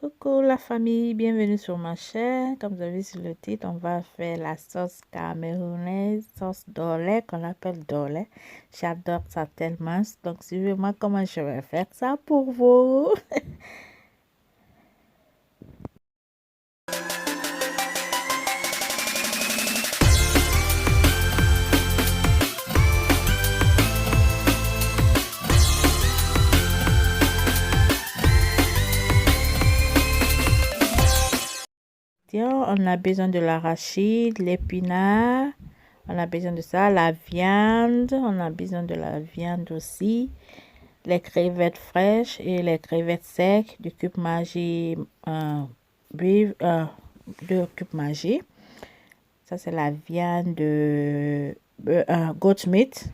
Coucou la famille, bienvenue sur ma chaîne. Comme vous avez vu sur le titre, on va faire la sauce camerounaise, sauce d'olé qu'on appelle d'olé. J'adore ça tellement. Donc suivez-moi comment je vais faire ça pour vous. Tiens, on a besoin de l'arachide, l'épinard. On a besoin de ça, la viande. On a besoin de la viande aussi. Les crevettes fraîches et les crevettes secs, du cube Maggi, beef, 2 cubes Maggi. Ça, c'est la viande de goat meat.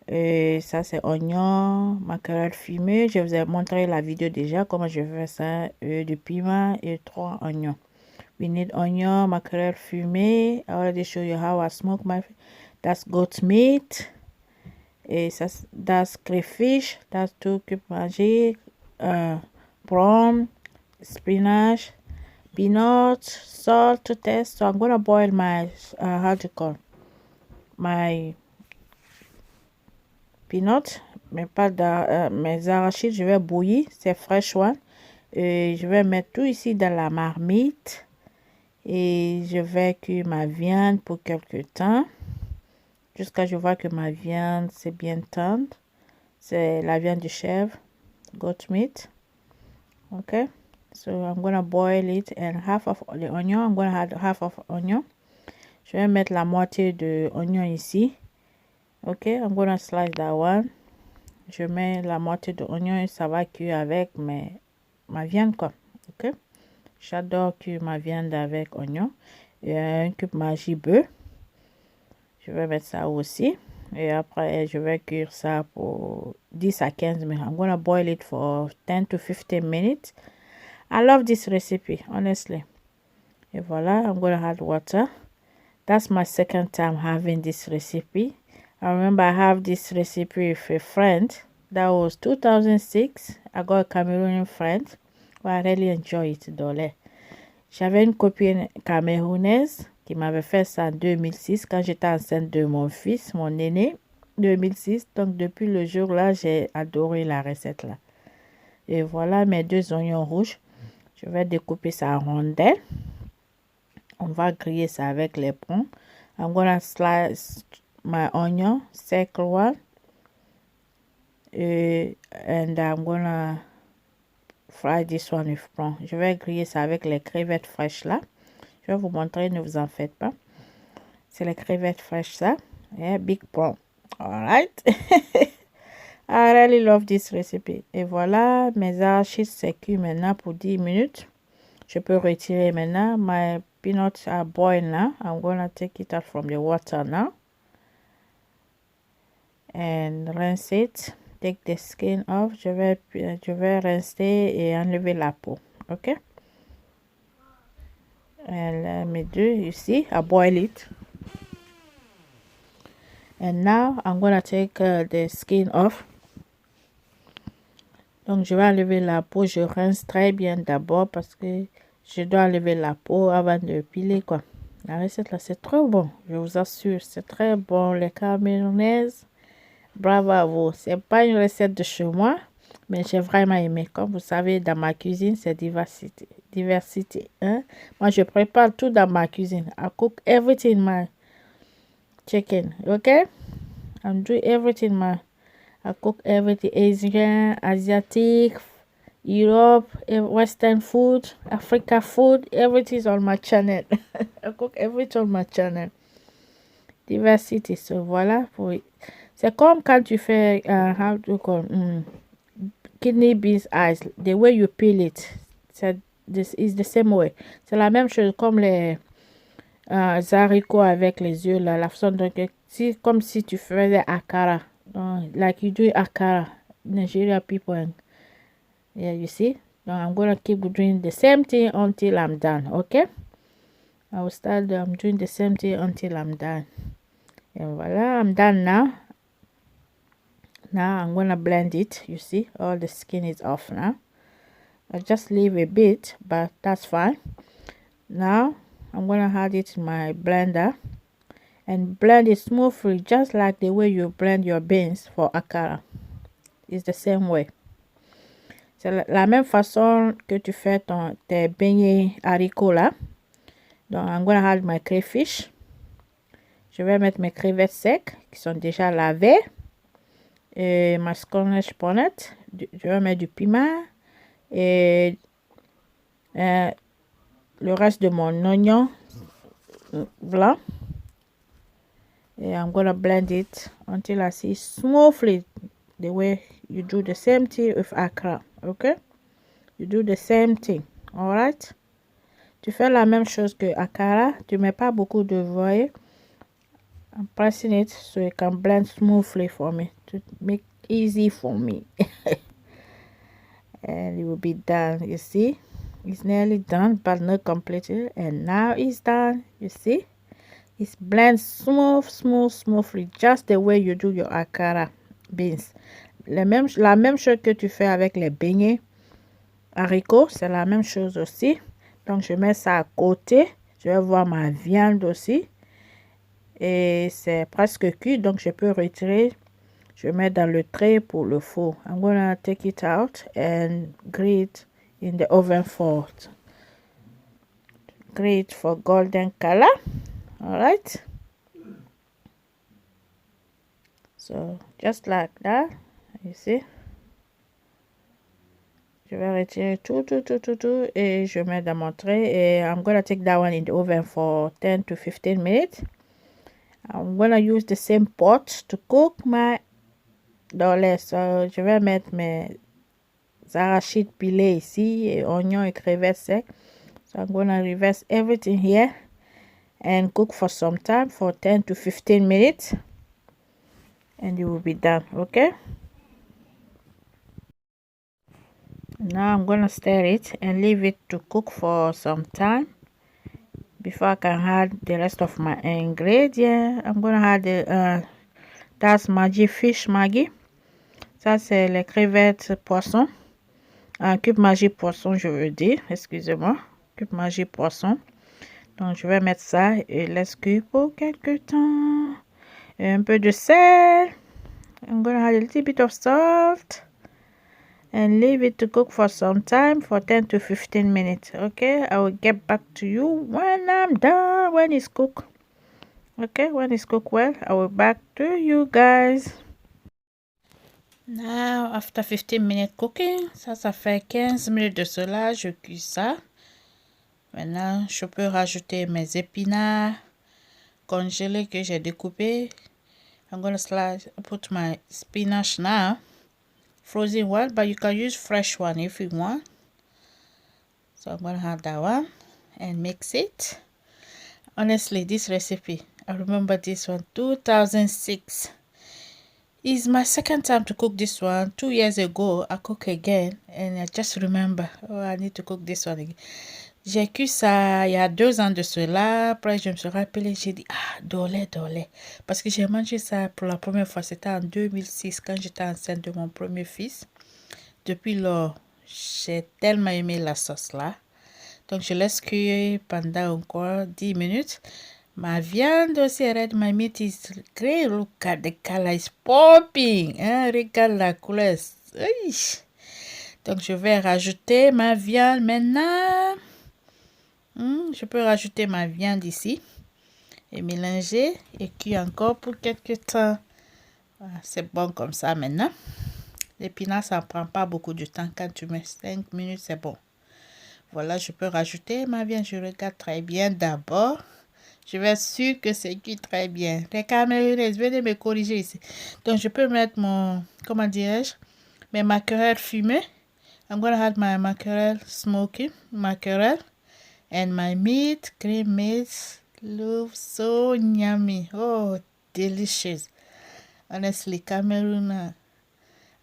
Et ça, c'est oignon, macaroni fumé. Je vous ai montré la vidéo déjà, comment je fais ça. Du piment et 3 oignons. We need onion, macaroni fumé. I already show you how I smoke that's goat meat. Et ça, that's crayfish. That's 2 cubes Maggi. Prawn, spinach, peanuts, salt to taste. So I'm gonna boil my how to call my peanuts, mais pas mes arachides. Je vais bouillir, c'est fresh one. Et je vais mettre tout ici dans la marmite et je vais cuire ma viande pour quelques temps jusqu'à ce que je vois que ma viande c'est bien tendre. C'est la viande de chèvre, goat meat. Okay, so I'm gonna boil it and half of the onion. I'm gonna add half of onion. Je vais mettre la moitié de oignon ici. Ok, I'm gonna slice that one. Je mets la moitié de oignon et ça va cuire avec ma viande quoi. Ok, j'adore cuire ma viande avec oignon. Et 1 cube Maggi beurre. Je vais mettre ça aussi. Et après, je vais cuire ça pour 10 à 15 minutes. I'm gonna boil it for 10 to 15 minutes. I love this recipe, honestly. Et voilà, I'm gonna add water. That's my second time having this recipe. I remember I have this recipe with a friend. That was 2006. I got a Cameroonian friend. Well, I really enjoy it, Dolé. J'avais une copine camerounaise qui m'avait fait ça en 2006 quand j'étais enceinte de mon fils, mon aîné, 2006. Donc, depuis le jour-là, j'ai adoré la recette là. Et voilà mes 2 oignons rouges. Je vais découper ça en rondelles. On va griller ça avec les prawn. I'm gonna slice my onion, circle one. And I'm gonna fry this one with prawn. Je vais griller ça avec les crevettes fraîches là. Je vais vous montrer, ne vous en faites pas. C'est les crevettes fraîches ça. Yeah, big prawn. Alright. I really love this recipe. Et voilà, mes arachides c'est cuit maintenant pour 10 minutes. Je peux retirer maintenant. My peanuts are boiled now. I'm gonna take it out from the water now. And rinse it. Take the skin off. Je vais rincer et enlever la peau. Ok. And let me do, you see, I boil it. And now I'm gonna take the skin off. Donc je vais enlever la peau. Je rince très bien d'abord parce que je dois enlever la peau avant de piler quoi. La recette là c'est trop bon. Je vous assure, c'est très bon. Les camerounaises. Bravo à vous. C'est pas une recette de chez moi, mais j'ai vraiment aimé. Comme vous savez, dans ma cuisine, c'est diversité. Diversité, hein? Moi, je prépare tout dans ma cuisine. I cook everything in my chicken, okay? I'm doing everything I cook everything Asian, Asiatic, Europe, Western food, Africa food. Everything is on my channel. I cook everything on my channel. Diversité, so voilà pour... C'est comme quand tu fais how to call kidney beans eyes. The way you peel it, this is the same way. C'est la même chose comme les haricots avec les yeux là. La façon donc comme si tu faisais akara. Like you do akara. Nigeria people. Yeah, you see. So I'm gonna keep doing the same thing until I'm done. Okay. I will start. I'm doing the same thing until I'm done. And voila, I'm done now. Now I'm gonna blend it. You see, all the skin is off now. I just leave a bit, but that's fine. Now I'm gonna add it in my blender and blend it smoothly, just like the way you blend your beans for akara. It's the same way. C'est la même façon que tu fais tes beignets haricots là. Donc, I'm gonna add my crayfish. Je vais mettre mes crevettes secs qui sont déjà lavées. Et ma Spanish bonnet. Je vais mettre du piment. Et le reste de mon oignon blanc. Et I'm gonna blend it until I see smoothly the way you do the same thing with akara. Okay? You do the same thing. Alright? Tu fais la même chose que akara. Tu mets pas beaucoup de voie. I'm pressing it so it can blend smoothly for me to make easy for me. And it will be done. You see, it's nearly done but not completely. And now it's done. You see, it's blend smoothly, just the way you do your akara beans. La même chose que tu fais avec les beignets haricots, c'est la même chose aussi. Donc je mets ça à côté. Je vais voir ma viande aussi. Et c'est presque cuit, donc je peux retirer. Je mets dans le tray pour le four. I'm gonna take it out and grill it in the oven for golden color. All right. So just like that, you see. Je vais retirer tout et je mets dans mon tray. Et I'm gonna take that one in the oven for 10 to 15 minutes. I'm gonna use the same pot to cook my dole. So, je vais mettre mes arachides pilés ici, et oignons et crevettes secs. So, I'm gonna reverse everything here and cook for some time, for 10 to 15 minutes. And it will be done, okay? Now I'm gonna stir it and leave it to cook for some time before I can add the rest of my ingredients. I'm gonna add that's Maggi fish Maggi. Ça c'est les crevettes poisson. Un cube Maggi poisson, je veux dire. Excusez-moi. Cube Maggi poisson. Donc je vais mettre ça et laisse cuire pour quelques temps. Et un peu de sel. I'm gonna add a little bit of salt. And leave it to cook for some time, for 10 to 15 minutes. Okay, I will get back to you when I'm done, when it's cooked. Okay, when it's cooked well, I will back to you guys. Now, after 15 minutes cooking, ça fait 15 minutes de cela, je cuis ça. Maintenant, je peux rajouter mes épinards congelés que j'ai découpés. I'm gonna put my spinach now. Frozen one, but you can use fresh one if you want. So I'm gonna add that one and mix it. Honestly, this recipe, I remember this one 2006. It's my second time to cook this one. 2 years ago I cook again and I just remember, oh, I need to cook this one again. J'ai cuit ça il y a 2 ans de cela. Après, je me suis rappelé, j'ai dit, ah, dole. Parce que j'ai mangé ça pour la première fois. C'était en 2006 quand j'étais enceinte de mon premier fils. Depuis lors, j'ai tellement aimé la sauce là. Donc, je laisse cuire pendant encore 10 minutes. Ma viande aussi est red. My meat is great. Look at the color is popping. Hein? Regarde la couleur. Donc, je vais rajouter ma viande maintenant. Je peux rajouter ma viande ici et mélanger et cuire encore pour quelques temps. Voilà, c'est bon comme ça maintenant. L'épinard, ça ne prend pas beaucoup de temps. Quand tu mets 5 minutes, c'est bon. Voilà, je peux rajouter ma viande. Je regarde très bien d'abord. Je vais être sûre que c'est cuit très bien. Les Camerounaises, venez me corriger ici. Donc, je peux mettre mon, comment dirais-je, mes maquerelles fumées. I'm going to add my mackerel smoky mackerel. And my meat, cream meat, looks so yummy. Oh, delicious. Honestly, Cameroon,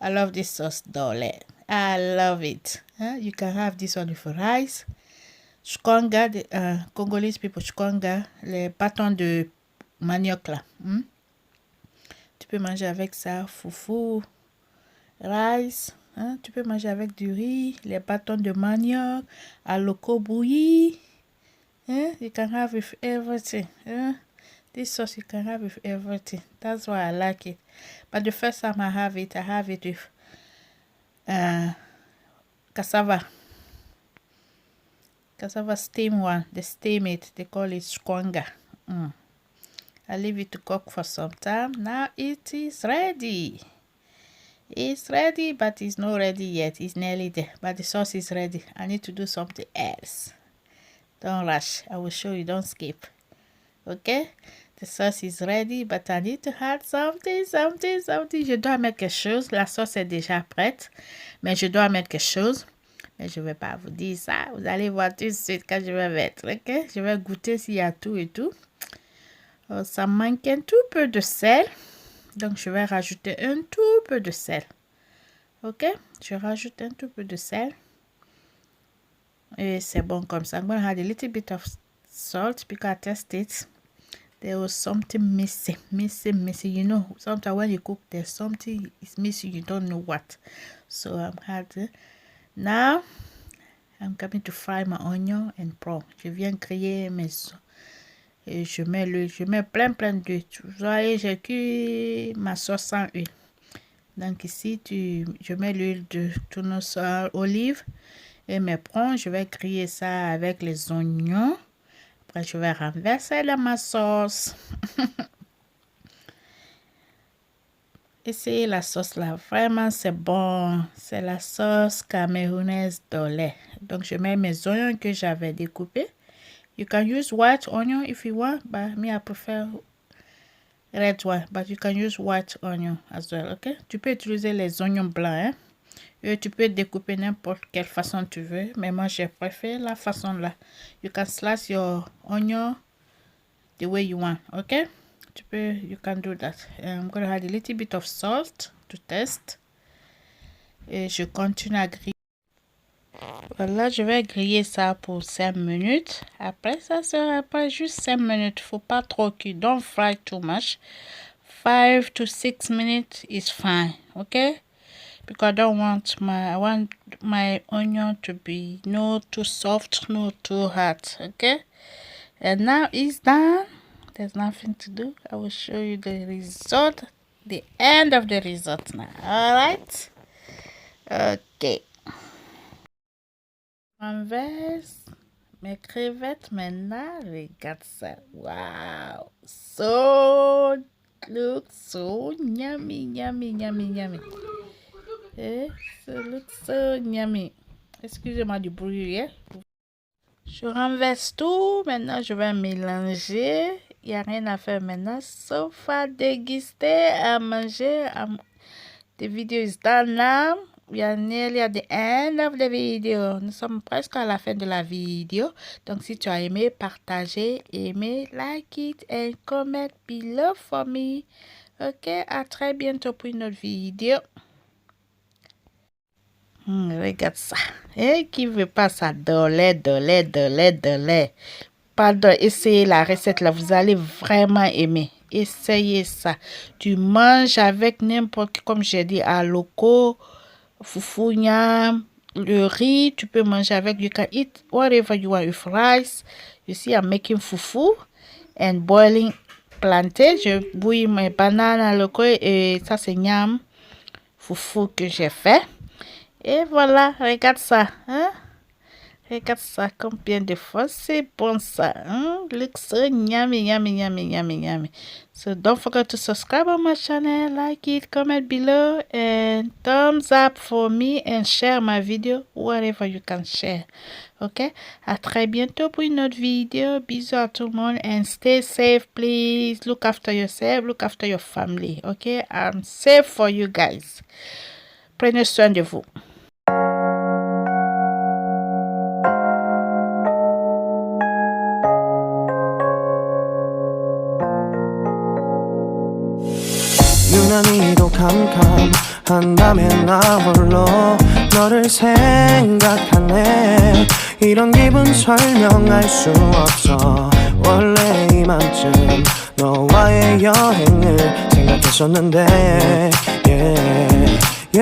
I love this sauce, dole. I love it. You can have this one with rice. Chkonga, Congolese people, chkonga, les bâtons de manioc là. Tu peux manger avec ça, foufou, rice. Hein? Tu peux manger avec du riz, les bâtons de manioc, à loco bouilli. Hein? You can have with everything. Hein? This sauce you can have with everything. That's why I like it. But the first time I have it with cassava. Cassava steam one. They steam it. They call it squanga. I leave it to cook for some time. Now it is ready. It's ready, but it's not ready yet. It's nearly there. But the sauce is ready. I need to do something else. Don't rush. I will show you. Don't skip. Okay? The sauce is ready, but I need to add something. Je dois mettre quelque chose. La sauce est déjà prête, mais je dois mettre quelque chose. Mais je ne vais pas vous dire ça. Vous allez voir tout de suite quand je vais mettre. Ok? Je vais goûter s'il y a tout et tout. Ça manque un tout peu de sel. Donc, je vais rajouter un tout peu de sel. Ok? Je rajoute un tout peu de sel. Et c'est bon comme ça. I'm going to add a little bit of salt because I test it. There was something missing. You know, sometimes when you cook, there's something is missing. You don't know what. So I'm adding. Now, I'm coming to fry my onion and prawn. Je viens griller mes œufs. Et je mets l'huile. Je mets plein d'huile. Vous voyez, j'ai cuit ma sauce sans huile. Donc ici, je mets l'huile de tournesol olive et mes prawns. Je vais griller ça avec les oignons. Après, je vais renverser dans ma sauce. Essayez la sauce là. Vraiment, c'est bon. C'est la sauce camerounaise d'olé. Donc, je mets mes oignons que j'avais découpés. You can use white onion if you want. But me, I prefer red one. But you can use white onion as well. Okay? Tu peux utiliser les oignons blancs. Hein? Et tu peux découper n'importe quelle façon tu veux. Mais moi, je préfère la façon là. You can slice your onion the way you want. Okay? You can do that. I'm going to add a little bit of salt to taste. Et je continue à griller. Voilà, je vais griller ça pour 5 minutes. Après, ça sera pas juste 5 minutes. Faut pas trop cuire. Don't fry too much. 5 to 6 minutes is fine. Okay? Because I want my onion to be not too soft, not too hard. Okay? And now it's done. There's nothing to do. I will show you the result. The end of the result now. Alright? Okay. Renverse mes crevettes maintenant. Regarde ça. Wow. Looks so yummy. So looks so yummy. Excusez-moi du bruit. Hein? Je renverse tout. Maintenant, je vais mélanger. Il n'y a rien à faire maintenant, sauf à déguster, à manger. The video is done now. We are nearly at the end of the video. Nous sommes presque à la fin de la vidéo. Donc, si tu as aimé, partagez, aimez, like it, and comment below for me. Ok, à très bientôt pour une autre vidéo. Regarde ça. Et qui veut pas ça? Dolé. Pardon, essayez la recette là, vous allez vraiment aimer. Essayez ça. Tu manges avec n'importe, comme j'ai dit, à loco, foufou, nyam, le riz. Tu peux manger avec, you can eat whatever you want with rice. You see, I'm making fufu and boiling plantain. Je bouille mes bananes à loco et ça c'est nyam, foufou que j'ai fait. Et voilà, regarde ça, hein? Regarde ça, combien de fois c'est bon ça. Looks so yummy. So don't forget to subscribe on my channel, like it, comment below, and thumbs up for me, and share my video wherever you can share. Ok? À très bientôt pour une autre vidéo. Bisous à tout le monde, and stay safe, please. Look after yourself, look after your family. Ok? I'm safe for you guys. Prenez soin de vous. 유난히도 캄캄한다면 나 홀로 너를 생각하네. 이런 기분 설명할 수 없어. 원래 이맘쯤 너와의 여행을 생각했었는데 yeah.